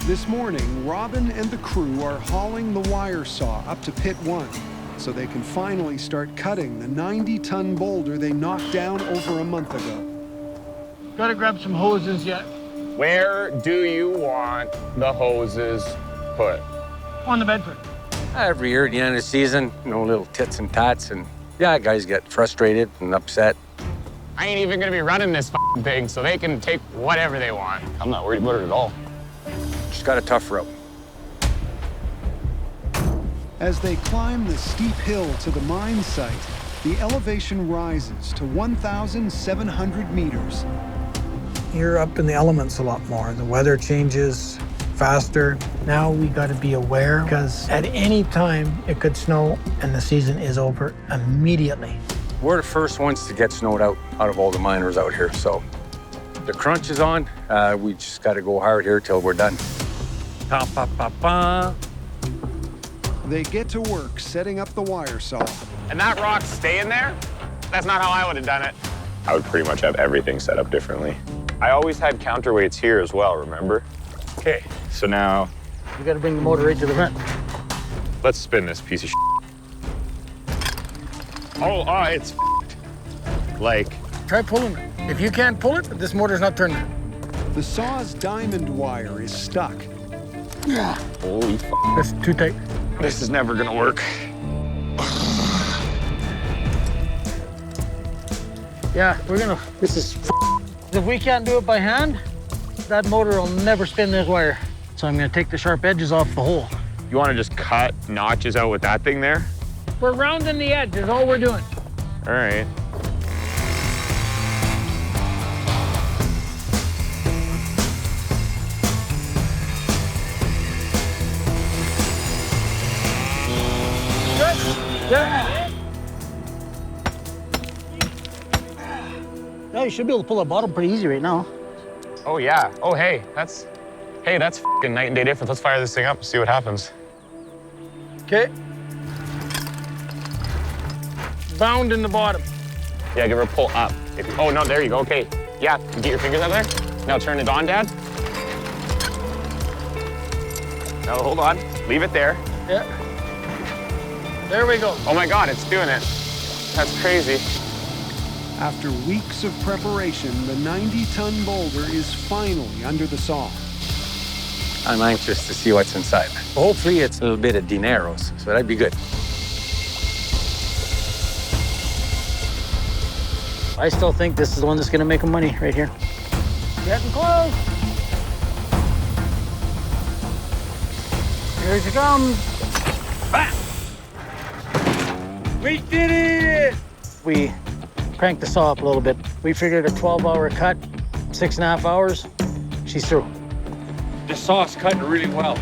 This morning, Robin and the crew are hauling the wire saw up to pit 1 so they can finally start cutting the 90-ton boulder they knocked down over a month ago. Gotta grab some hoses yet. Where do you want the hoses put? On the Bedford. Every year at the end of the season, little tits and tats, and yeah, guys get frustrated and upset. I ain't even gonna be running this thing, so they can take whatever they want. I'm not worried about it at all. Just got a tough rope. As they climb the steep hill to the mine site, the elevation rises to 1,700 meters. You're up in the elements a lot more. The weather changes faster. Now we got to be aware because at any time it could snow and the season is over immediately. We're the first ones to get snowed out of all the miners out here, so the crunch is on. We just got to go hard here till we're done. Pa, pa, pa, pa. They get to work setting up the wire saw. And that rock staying there? That's not how I would have done it. I would pretty much have everything set up differently. I always had counterweights here as well, remember? Okay, so now... You got to bring the motor right to the front. Let's spin this piece of shit. Oh, it's like... Try pulling it. If you can't pull it, this motor's not turning. The saw's diamond wire is stuck. Holy f***. That's too tight. This is never gonna work. Yeah, this is If we can't do it by hand, that motor will never spin this wire. So I'm gonna take the sharp edges off the hole. You wanna just cut notches out with that thing there? We're rounding the edge is all we're doing. All right. Yeah. Yeah, you should be able to pull that bottom pretty easy right now. Oh, yeah. Oh, hey, that's f***ing night and day difference. Let's fire this thing up and see what happens. Okay. Bound in the bottom. Yeah, give her a pull up. Oh, no, there you go. Okay. Yeah, get your fingers out there. Now turn it on, Dad. No, hold on. Leave it there. Yeah. There we go. Oh, my God, it's doing it. That's crazy. After weeks of preparation, the 90-ton boulder is finally under the saw. I'm anxious to see what's inside. Hopefully it's a little bit of dineros, so that'd be good. I still think this is the one that's gonna make them money right here. Getting close. Here she comes. Ah! We did it! We cranked the saw up a little bit. We figured a 12-hour cut, 6.5 hours, she's through. The saw's cutting really well.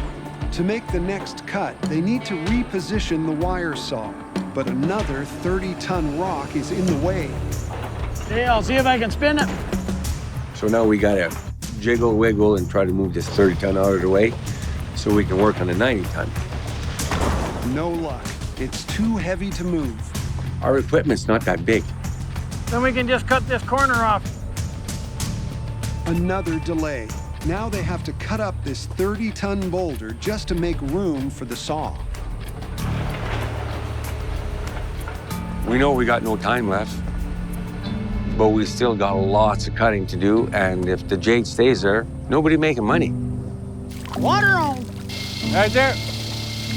To make the next cut, they need to reposition the wire saw, but another 30-ton rock is in the way. Okay, I'll see if I can spin it. So now we gotta jiggle, wiggle, and try to move this 30-ton out of the way so we can work on the 90-ton. No luck. It's too heavy to move. Our equipment's not that big. Then we can just cut this corner off. Another delay. Now they have to cut up this 30-ton boulder just to make room for the saw. We know we got no time left, but we still got lots of cutting to do, and if the Jade stays there, nobody making money. Water on. Right there.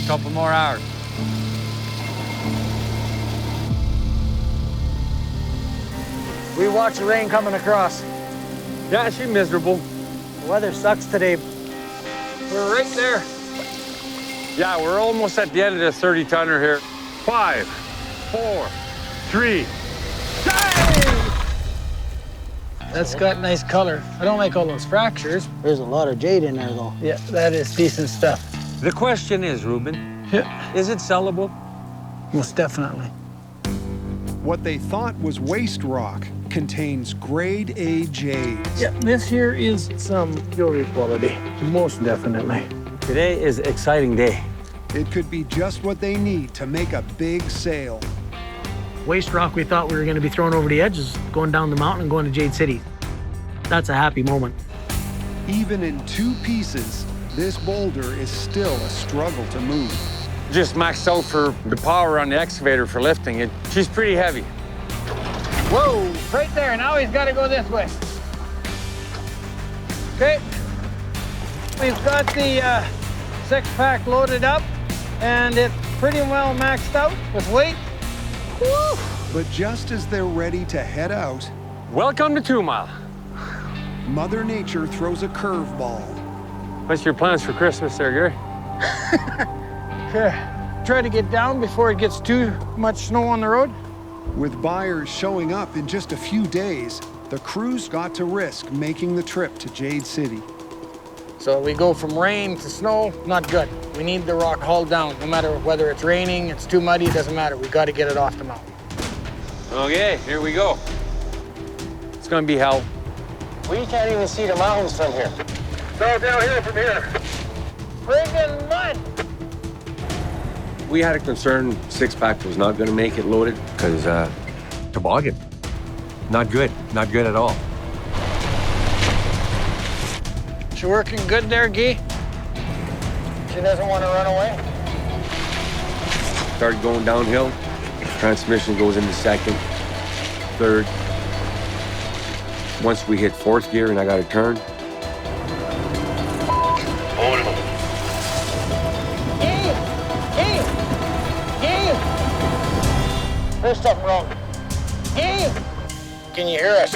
Couple more hours. We watch the rain coming across. Yeah, she's miserable. The weather sucks today. We're right there. Yeah, we're almost at the end of the 30-tonner here. 5, 4, 3. That's got nice color. I don't like all those fractures. There's a lot of jade in there, though. Yeah, that is decent stuff. The question is, Ruben, Yeah, is it sellable? most definitely. What they thought was waste rock contains grade A jade. Yeah, this here is some jewelry quality, most definitely. Today is an exciting day. It could be just what they need to make a big sale. Waste rock we thought we were going to be thrown over the edges, going down the mountain and going to Jade City. That's a happy moment. Even in 2 pieces, This boulder is still a struggle to move. Just maxed out for the power on the excavator for lifting it. She's pretty heavy. Whoa, right there. Now he's got to go this way. Okay. We've got the six-pack loaded up, and it's pretty well maxed out with weight. Woo! But just as they're ready to head out, Welcome to 2 Mile. Mother Nature throws a curveball. What's your plans for Christmas there, Gary? Try to get down before it gets too much snow on the road. With buyers showing up in just a few days, the crew's got to risk making the trip to Jade City. So we go from rain to snow, not good. We need the rock hauled down, no matter whether it's raining, it's too muddy, it doesn't matter. We got to get it off the mountain. Okay, here we go. It's gonna be hell. We can't even see the mountains from here. No, downhill from here. Friggin' mud! We had a concern six-pack was not going to make it loaded because toboggan. Not good at all. She working good there, Guy? She doesn't want to run away. Started going downhill. Transmission goes into second, third. Once we hit fourth gear and I got to turn. There's something wrong. Can you hear us?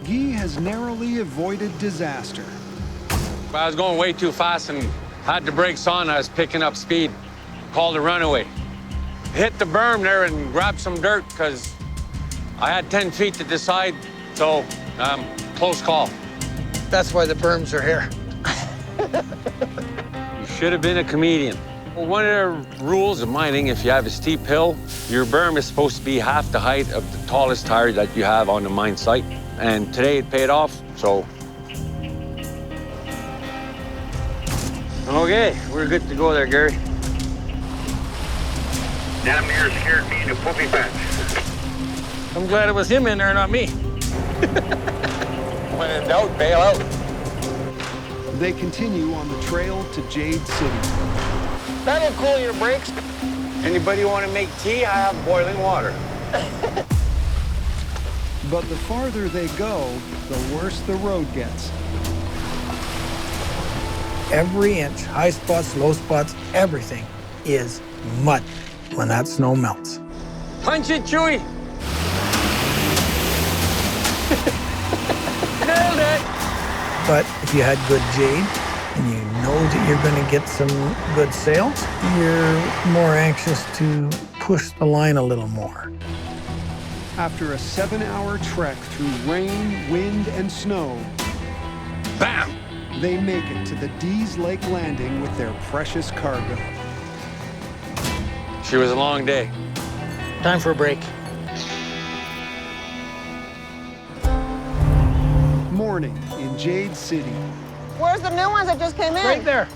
Guy has narrowly avoided disaster. I was going way too fast and had the brakes on. I was picking up speed. Called a runaway. Hit the berm there and grabbed some dirt because I had 10 feet to decide. So, close call. That's why the berms are here. You should have been a comedian. Well, one of the rules of mining, if you have a steep hill, your berm is supposed to be half the height of the tallest tire that you have on the mine site. And today it paid off, so. Okay, we're good to go there, Gary. Damn near scared me into poopy pants. I'm glad it was him in there, not me. When in doubt, bail out. They continue on the trail to Jade City. That'll cool your brakes. Anybody want to make tea? I have boiling water. But the farther they go, the worse the road gets. Every inch, high spots, low spots, everything is mud when that snow melts. Punch it, Chewy! Nailed it! But if you had good jade and you know that you're going to get some good sales, you're more anxious to push the line a little more. After a 7-hour trek through rain, wind, and snow, Bam! they make it to the Dees Lake landing with their precious cargo. She was a long day. Time for a break. Morning in Jade City. Where's the new ones that just came in? Right there.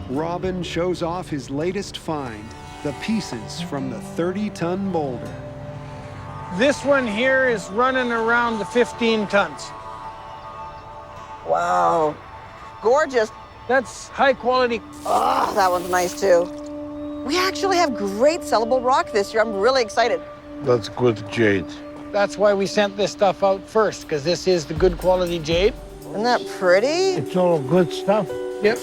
Robin shows off his latest find, the pieces from the 30-ton boulder. This one here is running around the 15 tons. Wow. Gorgeous. That's high quality. Oh, that one's nice too. We actually have great sellable rock this year. I'm really excited. That's good jade. That's why we sent this stuff out first, because this is the good quality jade. Isn't that pretty? It's all good stuff. Yep.